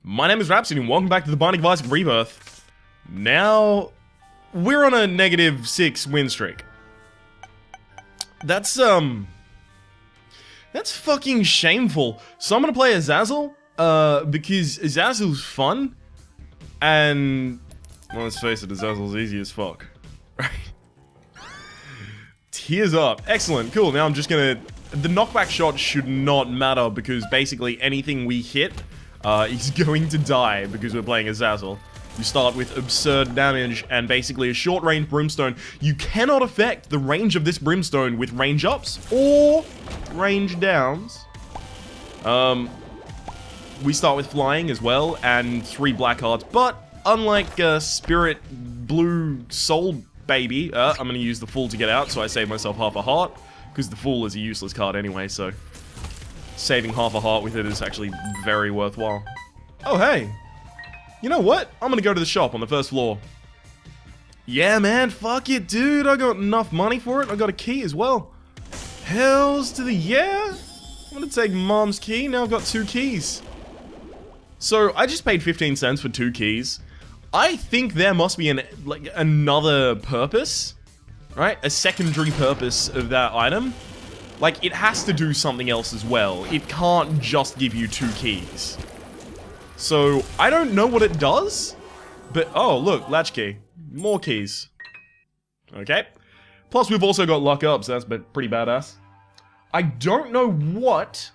My name is Rhapsody and welcome back to the Binding of Isaac Rebirth. Now, we're on a -6 win streak. That's fucking shameful. So I'm gonna play Azazel, because Azazel's fun, and, well, let's face it, Azazel's easy as fuck. Right? Tears up. Excellent, cool. Now I'm just gonna... The knockback shot should not matter because basically anything we hit is going to die because we're playing Azazel. You start with absurd damage and basically a short-range brimstone. You cannot affect the range of this brimstone with range ups or range downs. We start with flying as well and 3 black hearts, but unlike Spirit Blue Soul Baby, I'm going to use the Fool to get out, so I save myself half a heart, because the Fool is a useless card anyway, so saving half a heart with it is actually very worthwhile. Oh, hey. You know what? I'm gonna go to the shop on the first floor. Yeah, man, fuck it, dude. I got enough money for it. I got a key as well. Hells to the yeah. I'm gonna take Mom's key. Now I've got 2 keys. So, I just paid 15 cents for 2 keys. I think there must be another purpose, right? A secondary purpose of that item. Like, it has to do something else as well. It can't just give you 2 keys. So, I don't know what it does, but, oh, look, latchkey. More keys. Okay. Plus, we've also got luck up, so that's pretty badass. I don't know what,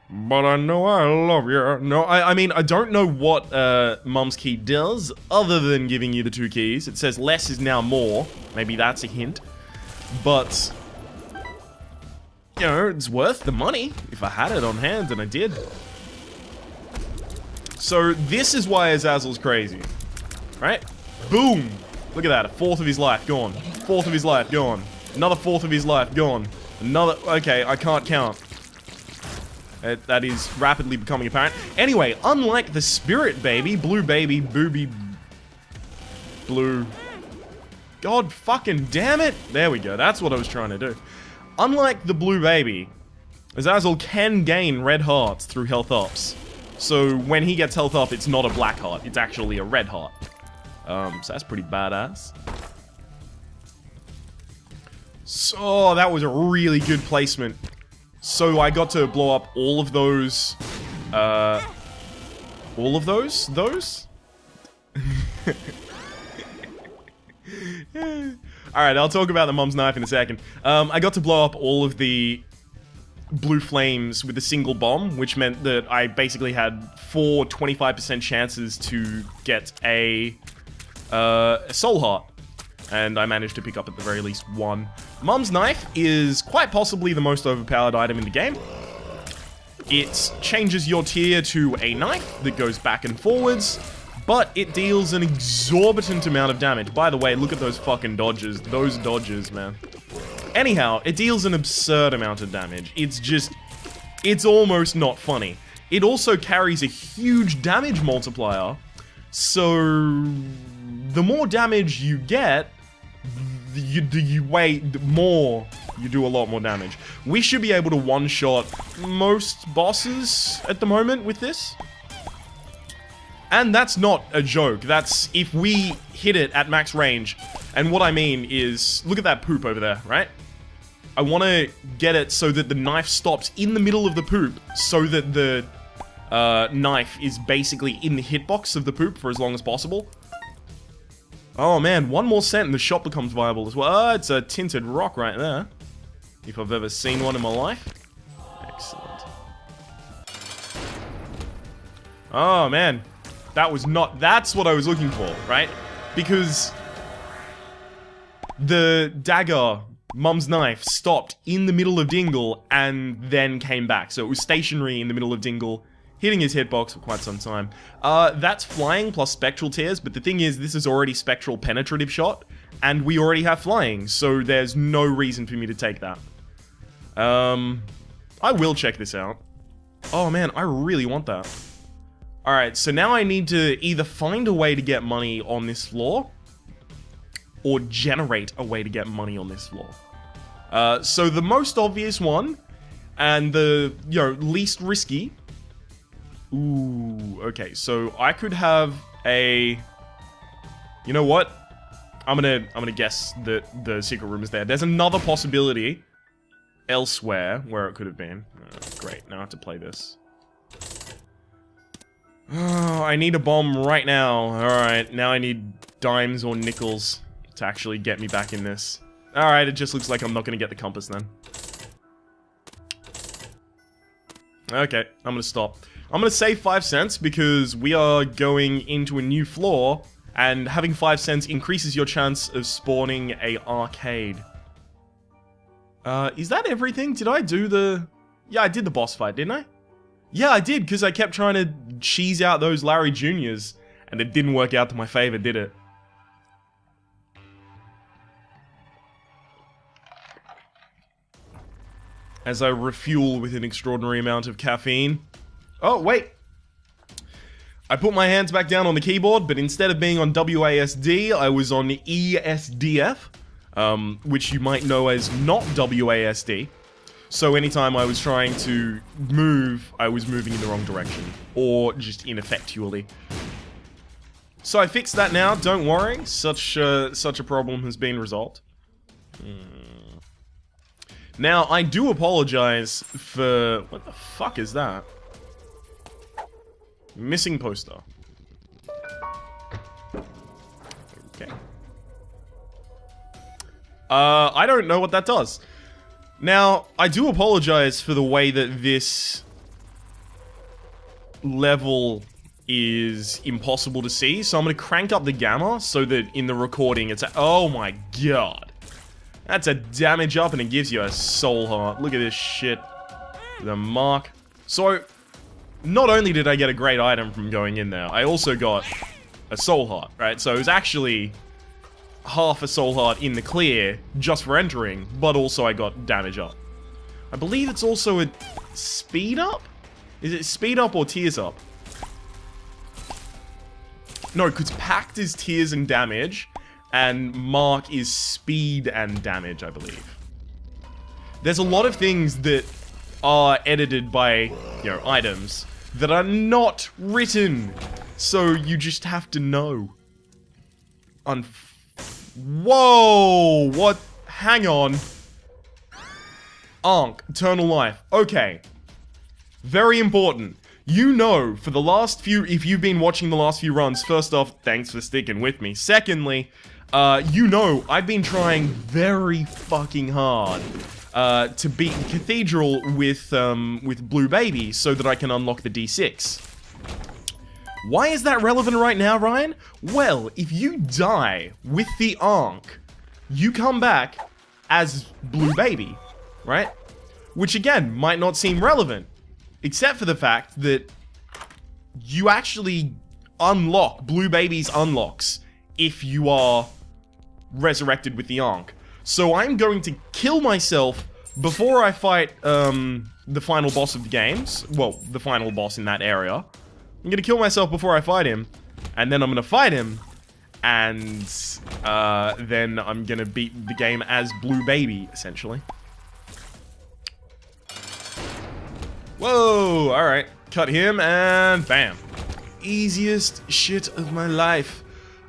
but I know I love you. No, I mean, I don't know what Mum's key does, other than giving you the 2 keys. It says less is now more. Maybe that's a hint. But, you know, it's worth the money, if I had it on hand, and I did. So, this is why Azazel's crazy. Right? Boom! Look at that, 1/4 of his life gone. 1/4 of his life gone. Another 1/4 of his life gone. Another... Okay, I can't count. That is rapidly becoming apparent. Anyway, unlike the Spirit Baby, Blue Baby, Booby... Blue... God fucking damn it! There we go, that's what I was trying to do. Unlike the Blue Baby, Azazel can gain red hearts through health ups. So when he gets health up, it's not a black heart, it's actually a red heart. So that's pretty badass. So that was a really good placement. So I got to blow up all of those, Those? Alright, I'll talk about the Mom's knife in a second. I got to blow up all of the blue flames with a single bomb, which meant that I basically had 4 25% chances to get a soul heart. And I managed to pick up at the very least 1. Mom's knife is quite possibly the most overpowered item in the game. It changes your tier to a knife that goes back and forwards, but it deals an exorbitant amount of damage. By the way, look at those fucking dodges. Those dodges, man. Anyhow, it deals an absurd amount of damage. It's just... It's almost not funny. It also carries a huge damage multiplier, so... The more damage you get, you do a lot more damage. We should be able to one-shot most bosses at the moment with this. And that's not a joke. That's if we hit it at max range. And what I mean is, look at that poop over there, right? I want to get it so that the knife stops in the middle of the poop, so that the knife is basically in the hitbox of the poop for as long as possible. Oh man, 1 more cent and the shop becomes viable as well. Oh, it's a tinted rock right there. If I've ever seen one in my life. Excellent. Oh man. That was not... That's what I was looking for, right? Because... the dagger, Mum's knife, stopped in the middle of Dingle and then came back. So it was stationary in the middle of Dingle, hitting his hitbox for quite some time. That's flying plus spectral tears, but the thing is, this is already spectral penetrative shot, and we already have flying, so there's no reason for me to take that. I will check this out. Oh man, I really want that. Alright, so now I need to either find a way to get money on this floor, or generate a way to get money on this floor. So the most obvious one, and the, you know, least risky, Ooh, okay, so I could have a... You know what? I'm gonna guess that the secret room is there. There's another possibility elsewhere where it could have been. Oh, great, now I have to play this. Oh, I need a bomb right now. Alright, now I need dimes or nickels to actually get me back in this. Alright, it just looks like I'm not gonna get the compass then. Okay, I'm gonna stop. I'm gonna save 5 cents because we are going into a new floor, and having 5 cents increases your chance of spawning a arcade. Is that everything? Did I do the... Yeah, I did the boss fight, didn't I? Yeah, I did, because I kept trying to cheese out those Larry Juniors, and it didn't work out to my favor, did it? As I refuel with an extraordinary amount of caffeine. Oh, wait. I put my hands back down on the keyboard, but instead of being on WASD, I was on ESDF, which you might know as not WASD. So anytime I was trying to move, I was moving in the wrong direction, or just ineffectually. So I fixed that now, don't worry, such a problem has been resolved. Now, I do apologize for... What the fuck is that? Missing poster. Okay. I don't know what that does. Now, I do apologize for the way that this level is impossible to see, so I'm gonna crank up the gamma so that in the recording it's a... Oh my god. That's a damage up and it gives you a soul heart. Look at this shit. The mark. So, not only did I get a great item from going in there, I also got a soul heart, right? So it was actually half a soul heart in the clear just for entering, but also I got damage up. I believe it's also a speed up? Is it speed up or tears up? No, because Pact is tears and damage, and Mark is speed and damage, I believe. There's a lot of things that are edited by, you know, items that are not written, so you just have to know. Whoa! What? Hang on. Ankh, Eternal Life. Okay. Very important. You know, for the last few... If you've been watching the last few runs, first off, thanks for sticking with me. Secondly, you know, I've been trying very fucking hard to beat Cathedral with Blue Baby so that I can unlock the D6. Why is that relevant right now, Ryan? Well, if you die with the Ankh, you come back as Blue Baby, right? Which again, might not seem relevant, except for the fact that you actually unlock Blue Baby's unlocks if you are resurrected with the Ankh. So I'm going to kill myself before I fight the final boss of the games. Well, the final boss in that area. I'm gonna kill myself before I fight him, and then I'm gonna fight him, and then I'm gonna beat the game as Blue Baby, essentially. Whoa, alright. Cut him, and bam. Easiest shit of my life.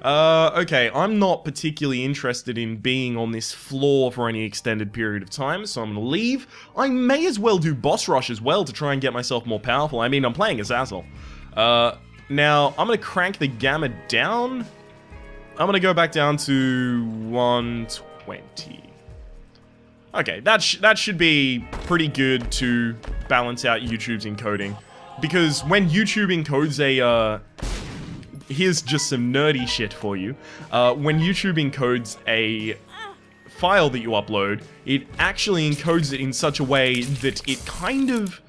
Okay, I'm not particularly interested in being on this floor for any extended period of time, so I'm gonna leave. I may as well do boss rush as well to try and get myself more powerful. I mean, I'm playing as Azel. Now, I'm gonna crank the gamma down. I'm gonna go back down to 120. Okay, that should be pretty good to balance out YouTube's encoding. Because when YouTube encodes a, here's just some nerdy shit for you. When YouTube encodes a file that you upload, it actually encodes it in such a way that it kind of...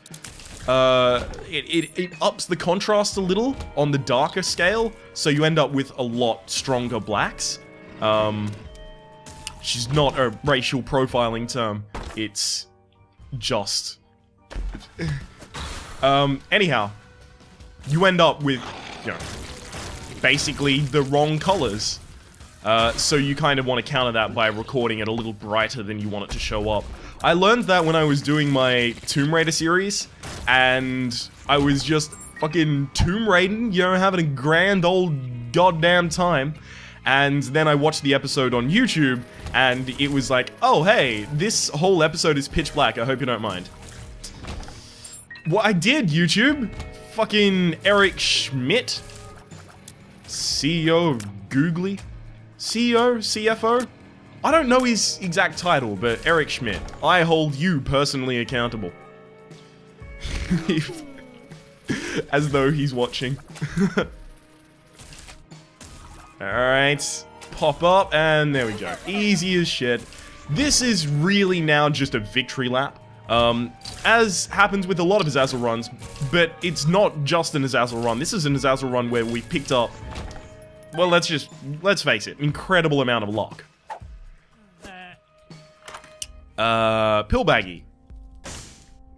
it ups the contrast a little on the darker scale, so you end up with a lot stronger blacks. Which is not a racial profiling term, it's just... anyhow, you end up with, you know, basically the wrong colors. So you kind of want to counter that by recording it a little brighter than you want it to show up. I learned that when I was doing my Tomb Raider series, and I was just fucking tomb raiding, you know, having a grand old goddamn time. And then I watched the episode on YouTube, and it was like, oh hey, this whole episode is pitch black, I hope you don't mind. What I did, YouTube? Fucking Eric Schmidt? CEO of Googly? CEO? CFO? I don't know his exact title, but Eric Schmidt, I hold you personally accountable. As though he's watching. Alright, pop up, and there we go. Easy as shit. This is really now just a victory lap. As happens with a lot of Azazel runs, but it's not just an Azazel run. This is an Azazel run where we picked up, well, let's face it, incredible amount of luck. Pill baggie.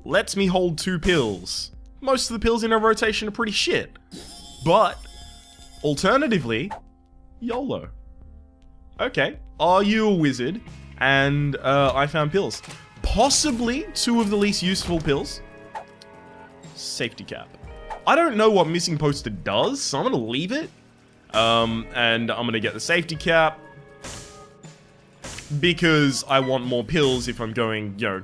Lets me hold 2 pills. Most of the pills in a rotation are pretty shit. But, alternatively, YOLO. Okay, are you a wizard? And, I found pills. Possibly 2 of the least useful pills. Safety cap. I don't know what missing poster does, so I'm gonna leave it. And I'm gonna get the safety cap. Because I want more pills if I'm going, you know,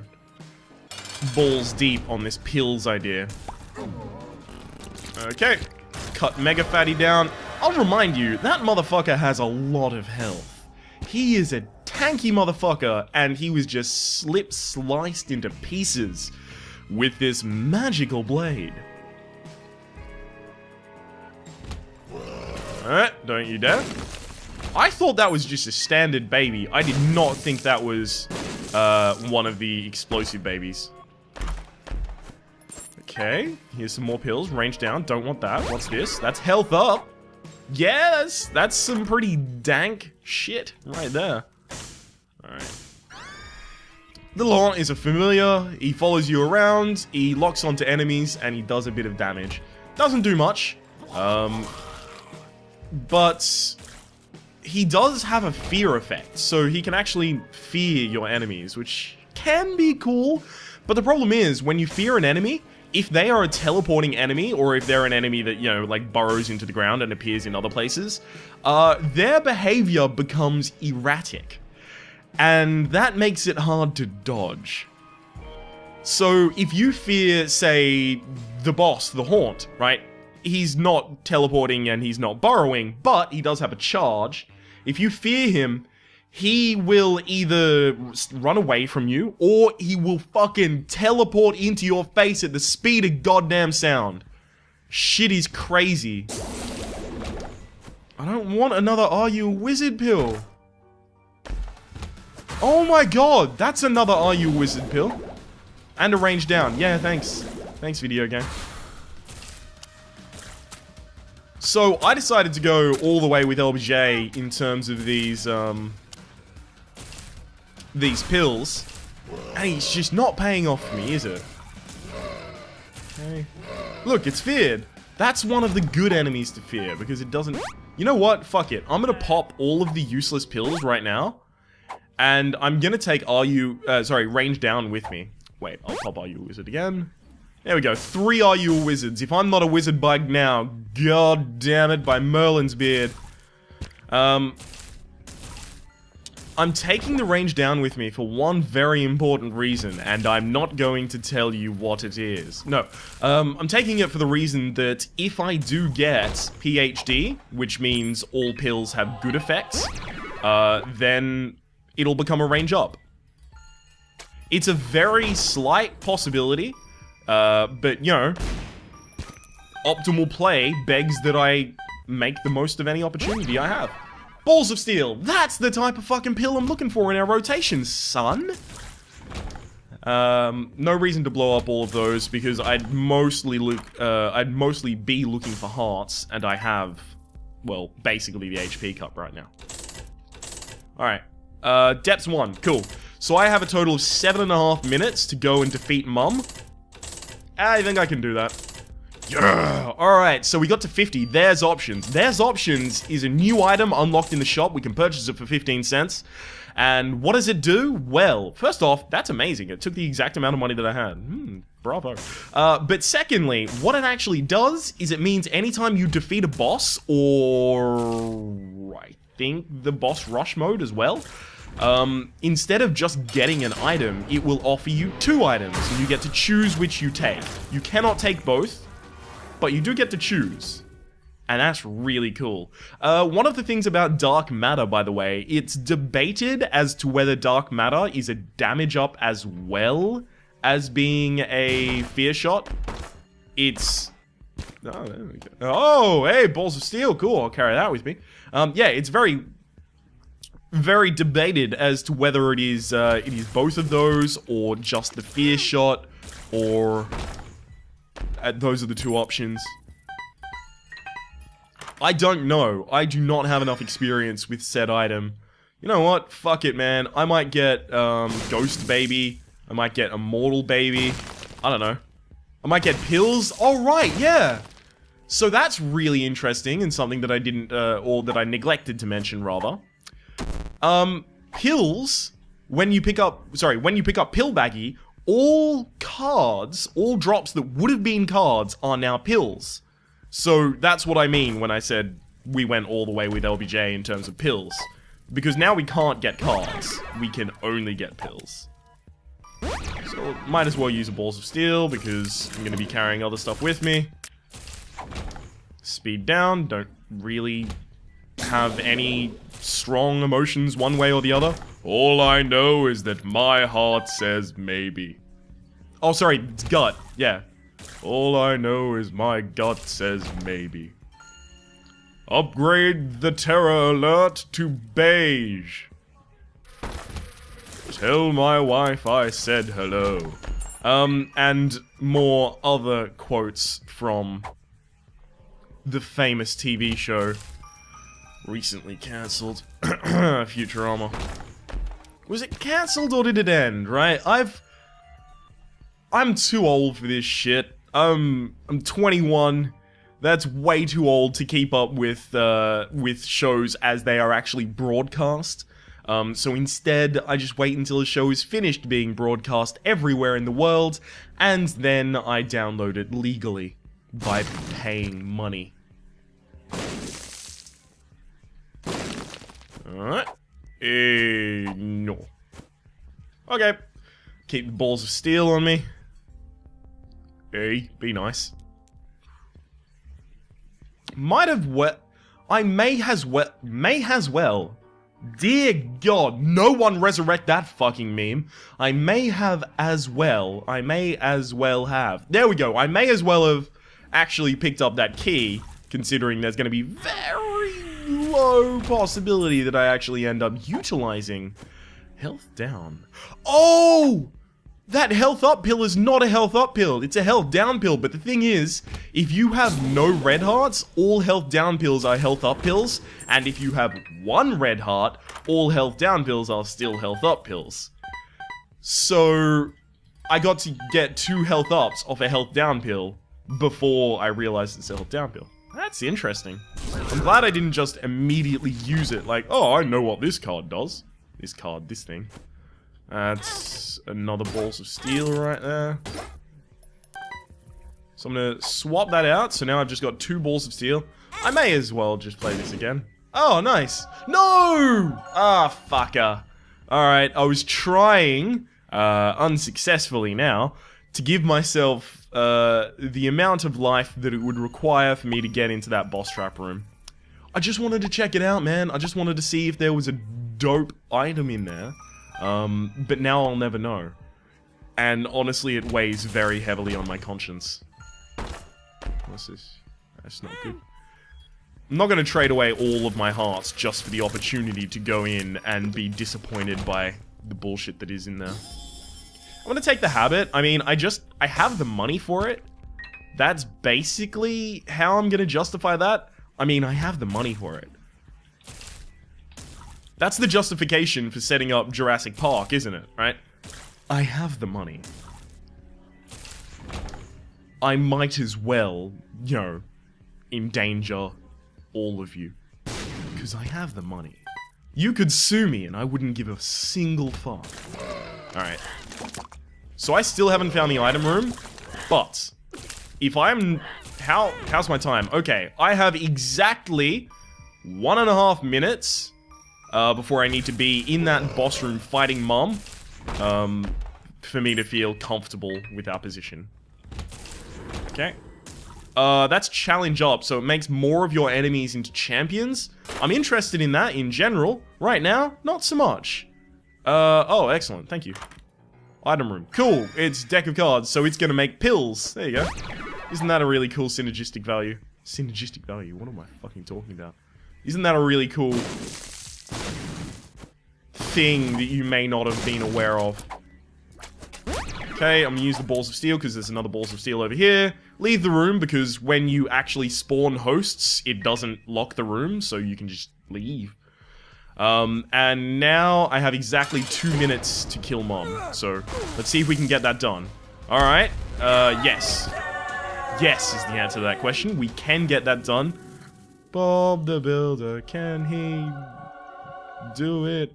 balls deep on this pills idea. Okay. Cut Mega Fatty down. I'll remind you, that motherfucker has a lot of health. He is a tanky motherfucker, and he was just sliced into pieces with this magical blade. Alright, don't you dare. I thought that was just a standard baby. I did not think that was one of the explosive babies. Okay, here's some more pills. Range down, don't want that. What's this? That's health up. Yes, that's some pretty dank shit right there. Alright. The Laurent is a familiar. He follows you around, he locks onto enemies, and he does a bit of damage. Doesn't do much. But he does have a fear effect, so he can actually fear your enemies, which can be cool. But the problem is, when you fear an enemy, if they are a teleporting enemy, or if they're an enemy that, you know, like burrows into the ground and appears in other places, their behavior becomes erratic. And that makes it hard to dodge. So if you fear, say, the boss, the Haunt, right? He's not teleporting and he's not burrowing, but he does have a charge. If you fear him, he will either run away from you, or he will fucking teleport into your face at the speed of goddamn sound. Shit is crazy. I don't want another Are You a Wizard pill. Oh my god, that's another Are You a Wizard pill. And a range down. Yeah, thanks. Thanks, video game. So, I decided to go all the way with LBJ in terms of these pills. And he's just not paying off for me, is it? Okay. Look, it's feared. That's one of the good enemies to fear, because it doesn't... You know what? Fuck it. I'm gonna pop all of the useless pills right now. And I'm gonna take range down with me. Wait, I'll pop Are You a Wizard again. There we go. 3 Are You a Wizards. If I'm not a wizard bug now, god damn it, by Merlin's beard. I'm taking the range down with me for one very important reason, and I'm not going to tell you what it is. No, I'm taking it for the reason that if I do get PhD, which means all pills have good effects, then it'll become a range up. It's a very slight possibility, but, you know, optimal play begs that I make the most of any opportunity I have. Balls of Steel! That's the type of fucking pill I'm looking for in our rotation, son! No reason to blow up all of those, because I'd mostly be looking for hearts, and I have, well, basically the HP cup right now. Alright. Depths 1. Cool. So I have a total of 7.5 minutes to go and defeat Mum. I think I can do that. Yeah! Alright, so we got to 50. There's Options. There's Options is a new item unlocked in the shop. We can purchase it for 15 cents. And what does it do? Well, first off, that's amazing. It took the exact amount of money that I had. Bravo. But secondly, what it actually does is it means anytime you defeat a boss, or I think the boss rush mode as well, instead of just getting an item, it will offer you 2 items, and you get to choose which you take. You cannot take both, but you do get to choose. And that's really cool. One of the things about Dark Matter, by the way, it's debated as to whether Dark Matter is a damage up as well as being a fear shot. It's... Oh, there we go. Oh, hey, balls of steel. Cool, I'll carry that with me. Yeah, it's very debated as to whether it is both of those, or just the fear shot, or... those are the 2 options. I don't know. I do not have enough experience with said item. You know what? Fuck it, man. I might get, Ghost Baby. I might get Immortal Baby. I don't know. I might get pills. Oh, right, yeah. So that's really interesting, and something that I didn't, or that I neglected to mention, rather. Pills, when you pick up Pill Baggy, all cards, all drops that would have been cards are now pills. So that's what I mean when I said we went all the way with LBJ in terms of pills. Because now we can't get cards. We can only get pills. So might as well use a Balls of Steel because I'm going to be carrying other stuff with me. Speed down. Don't really have any strong emotions one way or the other. All I know is that my heart says maybe. Oh, sorry, it's gut. Yeah. All I know is my gut says maybe. Upgrade the terror alert to beige. Tell my wife I said hello. And more other quotes from the famous TV show recently cancelled, Futurama. Was it cancelled or did it end, right? I'm too old for this shit. I'm 21. That's way too old to keep up with shows as they are actually broadcast. So instead, I just wait until the show is finished being broadcast everywhere in the world, and then I download it legally by paying money. Alright. No. Okay. Keep the Balls of Steel on me. Hey, be nice. Might have I may as well. Dear God, no one resurrect that fucking meme. I may as well have. There we go. I may as well have actually picked up that key, considering there's going to be very low possibility that I actually end up utilizing health down. Oh! That health up pill is not a health up pill, it's a health down pill, but the thing is, if you have no red hearts, all health down pills are health up pills, and if you have 1 red heart, all health down pills are still health up pills. So, I got to get 2 health ups off a health down pill before I realized it's a health down pill. That's interesting. I'm glad I didn't just immediately use it like, oh, I know what this card does. This thing. That's another Balls of Steel right there. So I'm gonna swap that out, so now I've just got 2 Balls of Steel. I may as well just play this again. Oh, nice. No! Ah, fucker. Alright, I was trying, unsuccessfully now, to give myself, the amount of life that it would require for me to get into that boss trap room. I just wanted to check it out, man. I just wanted to see if there was a dope item in there. But now I'll never know. And honestly, it weighs very heavily on my conscience. What's this? That's not good. I'm not gonna trade away all of my hearts just for the opportunity to go in and be disappointed by the bullshit that is in there. I'm gonna take the habit. I mean, I have the money for it. That's basically how I'm gonna justify that. I mean, I have the money for it. That's the justification for setting up Jurassic Park, isn't it? Right? I have the money. I might as well, you know, endanger all of you. Because I have the money. You could sue me and I wouldn't give a single fuck. Alright. So I still haven't found the item room. But if I'm... How's my time? Okay, I have exactly 1.5 minutes before I need to be in that boss room fighting Mom for me to feel comfortable with our position. Okay. That's challenge up, so it makes more of your enemies into champions. I'm interested in that in general. Right now, not so much. Oh, excellent. Thank you. Item room. Cool. It's deck of cards, so it's gonna make pills. There you go. Isn't that a really cool synergistic value? Synergistic value? What am I fucking talking about? Isn't that a really cool thing that you may not have been aware of? Okay, I'm gonna use the balls of steel because there's another balls of steel over here. Leave the room because when you actually spawn hosts, it doesn't lock the room, so you can just leave. And now I have exactly 2 minutes to kill Mom. So let's see if we can get that done. Alright, yes. Yes is the answer to that question. We can get that done. Bob the Builder, can he do it?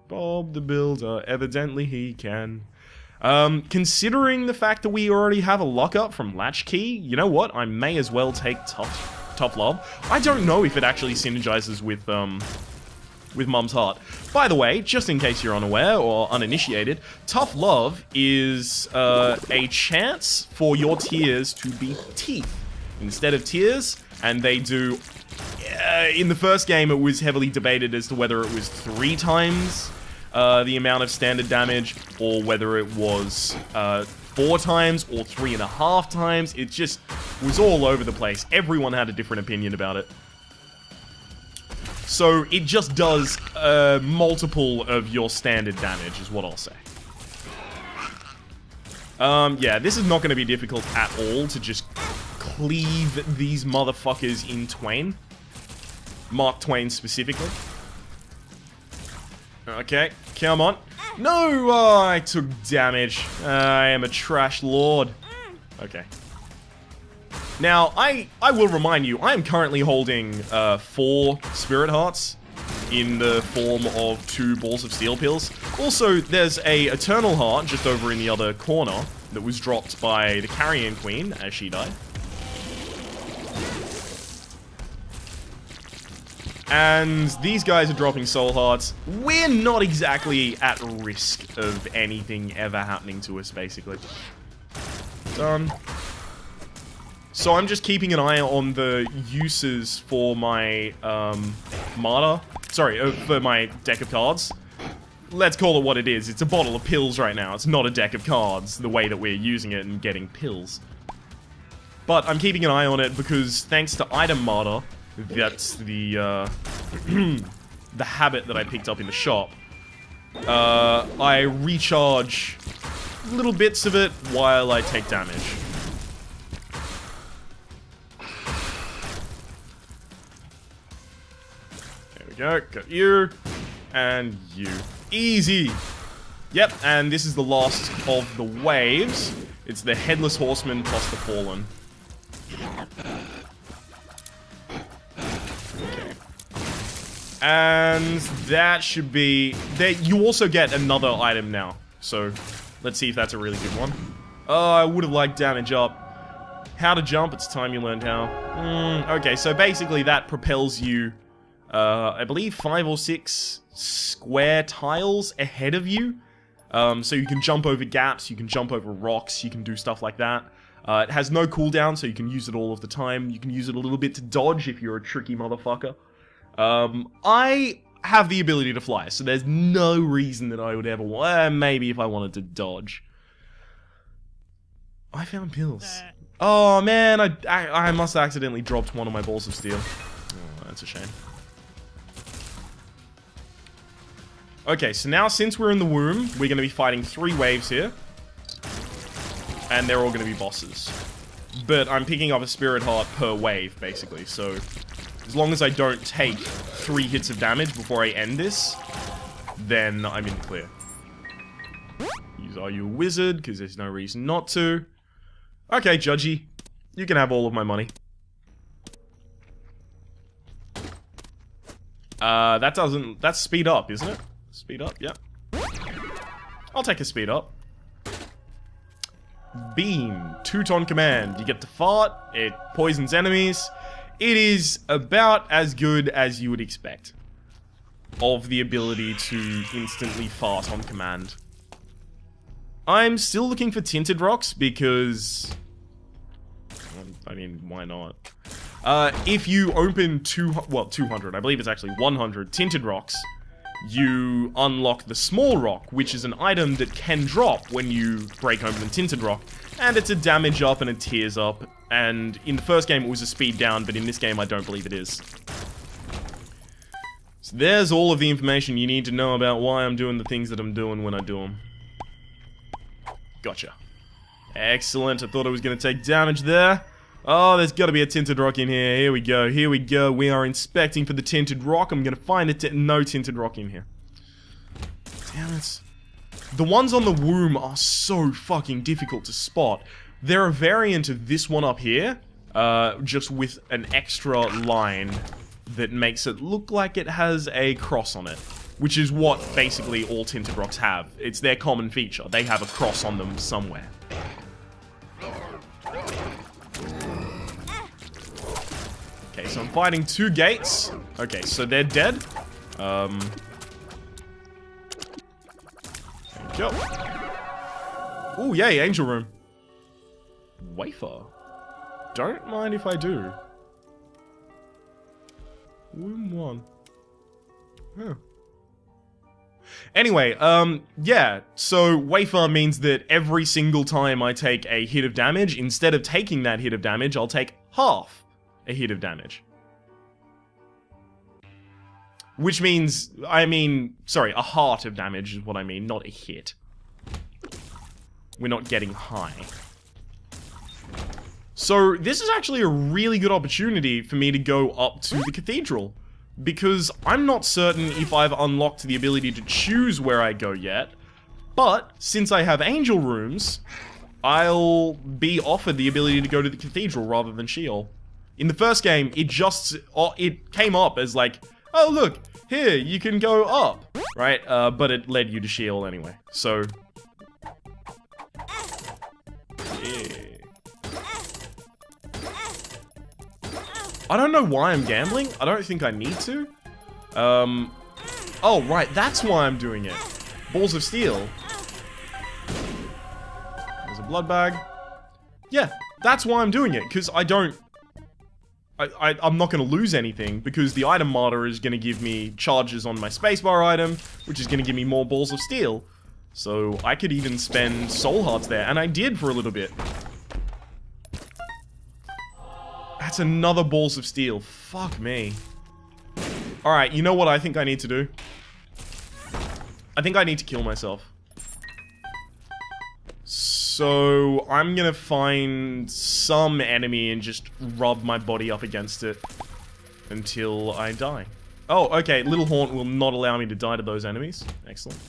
Bob the Builder, evidently he can. Considering the fact that we already have a lockup from Latchkey, you know what? I may as well take Tough Love. I don't know if it actually synergizes with Mum's Heart. By the way, just in case you're unaware or uninitiated, Tough Love is a chance for your tears to be teeth instead of tears, and they do... in the first game, it was heavily debated as to whether it was 3 times the amount of standard damage, or whether it was 4 times or 3.5 times. It just was all over the place. Everyone had a different opinion about it. So it just does multiple of your standard damage, is what I'll say. Yeah, this is not going to be difficult at all to just cleave these motherfuckers in twain. Mark Twain specifically. Okay, come on. No! Oh, I took damage. I am a trash lord. Okay. Now, I will remind you, I am currently holding 4 Spirit Hearts in the form of 2 Balls of Steel pills. Also, there's a Eternal Heart just over in the other corner that was dropped by the Carrion Queen as she died. And these guys are dropping Soul Hearts. We're not exactly at risk of anything ever happening to us, basically. Done. So I'm just keeping an eye on the uses for my, Martyr. Sorry, for my deck of cards. Let's call it what it is. It's a bottle of pills right now. It's not a deck of cards, the way that we're using it and getting pills. But I'm keeping an eye on it because thanks to Item Martyr, that's the, the habit that I picked up in the shop. I recharge little bits of it while I take damage. There we go, got you, and you. Easy! Yep, and this is the last of the waves. It's the Headless Horseman plus the Fallen. And that should be... you also get another item now. So, let's see if that's a really good one. Oh, I would have liked damage up. How to jump, it's time you learned how. Okay, so basically that propels you, I believe 5 or 6 square tiles ahead of you. So you can jump over gaps, you can jump over rocks, you can do stuff like that. It has no cooldown, so you can use it all of the time. You can use it a little bit to dodge if you're a tricky motherfucker. I have the ability to fly, so there's no reason that I would ever maybe if I wanted to dodge. I found pills. Oh man, I must have accidentally dropped one of my balls of steel. Oh, that's a shame. Okay, so now since we're in the womb, we're going to be fighting 3 waves here. And they're all going to be bosses. But I'm picking up a Spirit Heart per wave, basically, so... as long as I don't take 3 hits of damage before I end this, then I'm in the clear. Are you a wizard? Because there's no reason not to. Okay, Judgy. You can have all of my money. That's speed up, isn't it? Speed up, yep. I'll take a speed up. Beam. Toot on command. You get to fart. It poisons enemies. It is about as good as you would expect of the ability to instantly fart on command. I'm still looking for tinted rocks because... I mean, why not? If you open 200, I believe it's actually 100 tinted rocks, you unlock the small rock, which is an item that can drop when you break open the tinted rock. And it's a damage up and a tears up. And in the first game it was a speed down, but in this game I don't believe it is. So there's all of the information you need to know about why I'm doing the things that I'm doing when I do them. Gotcha. Excellent. I thought I was going to take damage there. Oh, there's got to be a tinted rock in here. Here we go. Here we go. We are inspecting for the tinted rock. I'm going to find no tinted rock in here. Damn it. The ones on the womb are so fucking difficult to spot. They're a variant of this one up here, just with an extra line that makes it look like it has a cross on it. Which is what basically all tinted rocks have. It's their common feature. They have a cross on them somewhere. Okay, so I'm fighting 2 gates. Okay, so they're dead. There we go. Ooh, yay, angel room. Wafer. Don't mind if I do. Womb 1. Huh. Anyway, yeah, so wafer means that every single time I take a hit of damage, instead of taking that hit of damage, I'll take half a hit of damage. Which means, sorry, a heart of damage is what I mean, not a hit. We're not getting high. So, this is actually a really good opportunity for me to go up to the cathedral. Because I'm not certain if I've unlocked the ability to choose where I go yet. But, since I have angel rooms, I'll be offered the ability to go to the cathedral rather than Sheol. In the first game, it came up as like, oh look, here, you can go up, right? But it led you to Sheol anyway, so... Yeah. I don't know why I'm gambling. I don't think I need to. Oh, right, that's why I'm doing it. Balls of steel. There's a blood bag. Yeah, that's why I'm doing it, because I don't... I'm not going to lose anything, because the item martyr is going to give me charges on my spacebar item, which is going to give me more balls of steel. So I could even spend soul hearts there, and I did for a little bit. That's another balls of steel. Fuck me. Alright, you know what I think I need to do? I think I need to kill myself. So, I'm gonna find some enemy and just rub my body up against it until I die. Oh, okay, Little Haunt will not allow me to die to those enemies. Excellent.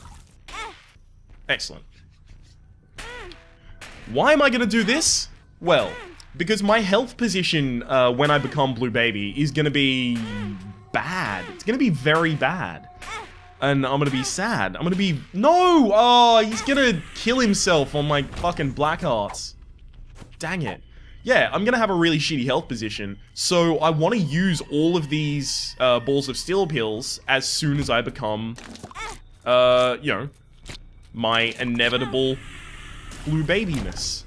Excellent. Why am I gonna do this? Well, because my health position when I become Blue Baby is gonna be bad. It's gonna be very bad. And I'm gonna be sad. I'm gonna be... No! Oh, he's gonna kill himself on my fucking black hearts. Dang it. Yeah, I'm gonna have a really shitty health position. So I want to use all of these balls of steel pills as soon as I become, you know, my inevitable Blue Babiness.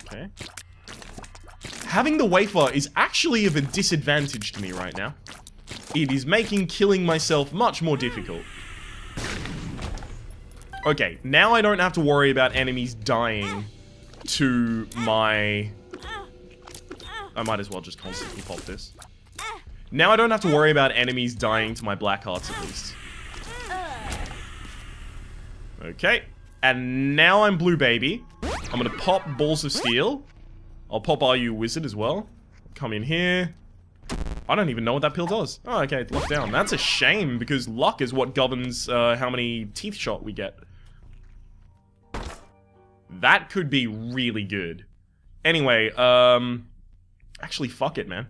Okay. Having the wafer is actually of a disadvantage to me right now. It is making killing myself much more difficult. Okay, now I don't have to worry about enemies dying to my... I might as well just constantly pop this. Now I don't have to worry about enemies dying to my black hearts at least. Okay, and now I'm Blue Baby. I'm gonna pop Balls of Steel. I'll pop Are You a Wizard as well. Come in here. I don't even know what that pill does. Oh, okay, it's locked down. That's a shame, because luck is what governs how many teeth shot we get. That could be really good. Anyway, actually, fuck it, man.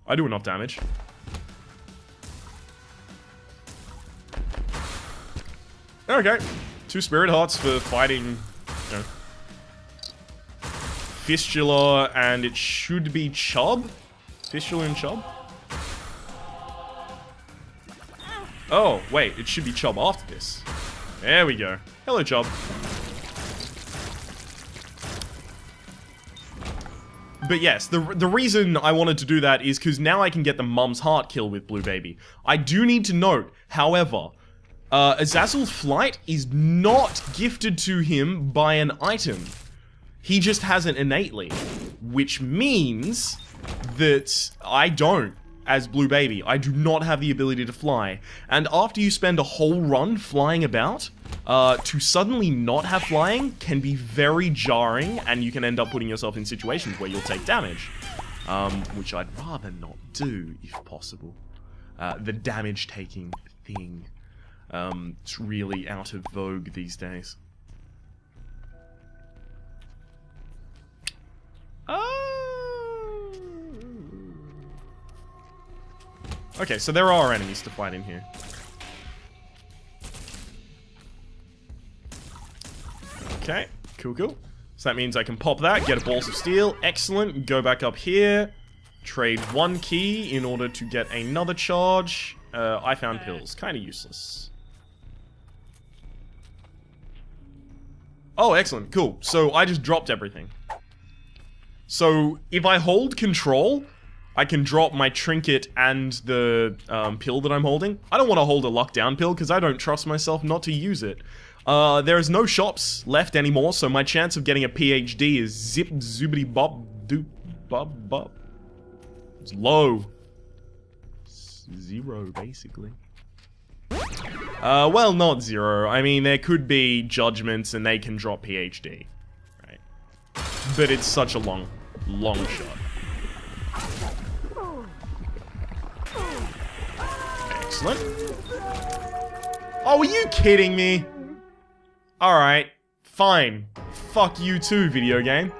I do enough damage. Okay. 2 spirit hearts for fighting, you know, Fistula, and it should be Chubb? Fistula and Chubb? Oh, wait, it should be Chubb after this. There we go. Hello, Chubb. But yes, the reason I wanted to do that is because now I can get the Mum's Heart kill with Blue Baby. I do need to note, however, Azazel's Flight is not gifted to him by an item. He just has it innately, which means that I don't, as Blue Baby. I do not have the ability to fly. And after you spend a whole run flying about, to suddenly not have flying can be very jarring, and you can end up putting yourself in situations where you'll take damage. Which I'd rather not do, if possible. The damage-taking thing. It's really out of vogue these days. Okay, so there are enemies to fight in here. Okay, cool. So that means I can pop that, get a Balls of Steel. Excellent. Go back up here. Trade 1 key in order to get another charge. I found pills. Kind of useless. Oh, excellent. Cool. So I just dropped everything. So if I hold control, I can drop my trinket and the pill that I'm holding. I don't want to hold a lockdown pill because I don't trust myself not to use it. There is no shops left anymore, so my chance of getting a PhD is zip zoobity bop doop bop bop. It's low. 0, basically. Well, not 0. I mean, there could be judgments and they can drop PhD. Right. But it's such a long shot. Excellent. Oh, are you kidding me? Alright, fine. Fuck you too, video game.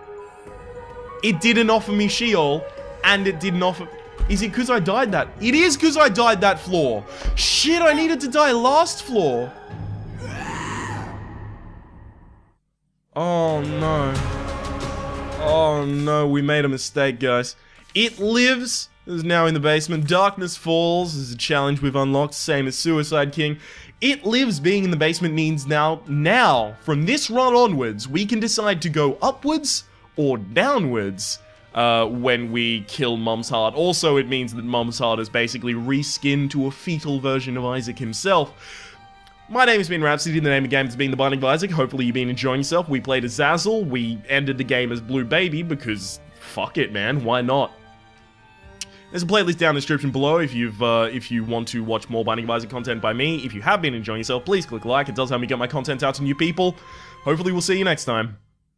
It didn't offer me Sheol, and it didn't offer... Is it because I died that? It is because I died that floor. Shit, I needed to die last floor. Oh no. Oh no, we made a mistake, guys. It lives... is now in the basement. Darkness Falls is a challenge we've unlocked, same as Suicide King. It lives being in the basement means now, from this run onwards, we can decide to go upwards or downwards when we kill Mum's Heart. Also, it means that Mum's Heart is basically reskinned to a fetal version of Isaac himself. My name has been Rhapsody, the name of the game has been The Binding of Isaac. Hopefully you've been enjoying yourself. We played Azazel, we ended the game as Blue Baby, because fuck it, man, why not? There's a playlist down in the description below if you want to watch more Binding of Isaac content by me. If you have been enjoying yourself, please click like. It does help me get my content out to new people. Hopefully we'll see you next time.